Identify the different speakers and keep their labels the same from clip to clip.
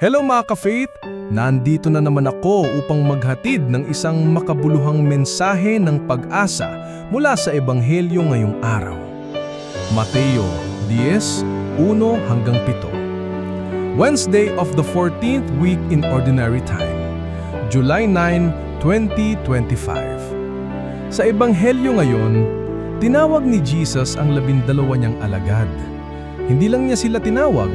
Speaker 1: Hello mga ka-faith! Nandito na naman ako upang maghatid ng isang makabuluhang mensahe ng pag-asa mula sa Ebanghelyo ngayong araw. Mateo 10:1-7. Wednesday of the 14th week in Ordinary Time, July 9, 2025. Sa Ebanghelyo ngayon, tinawag ni Jesus ang 12 niyang alagad. Hindi lang niya sila tinawag,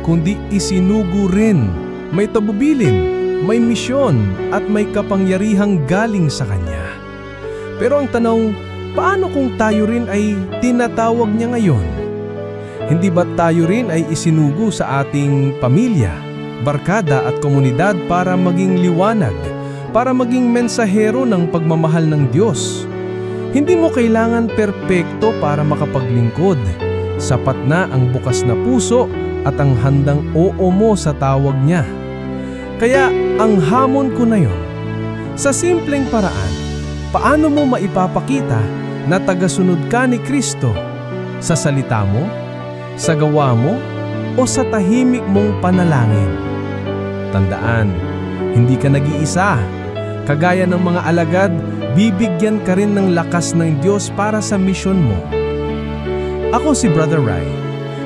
Speaker 1: kundi isinugo rin. May tabubilin, may misyon, at may kapangyarihang galing sa Kanya. Pero ang tanong, paano kung tayo rin ay tinatawag niya ngayon? Hindi ba tayo rin ay isinugo sa ating pamilya, barkada at komunidad para maging liwanag, para maging mensahero ng pagmamahal ng Diyos? Hindi mo kailangan perpekto para makapaglingkod. Sapat na ang bukas na puso at ang handang oo mo sa tawag niya. Kaya ang hamon ko na yon, sa simpleng paraan, paano mo maipapakita na tagasunod ka ni Kristo? Sa salita mo, sa gawa mo, o sa tahimik mong panalangin? Tandaan, hindi ka nag-iisa. Kagaya ng mga alagad, bibigyan ka rin ng lakas ng Diyos para sa misyon mo. Ako si Brother Rai.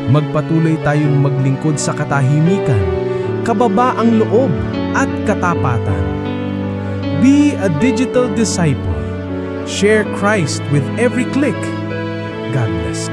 Speaker 1: Magpatuloy tayong maglingkod sa katahimikan, kababaang loob at katapatan. Be a digital disciple. Share Christ with every click. God bless.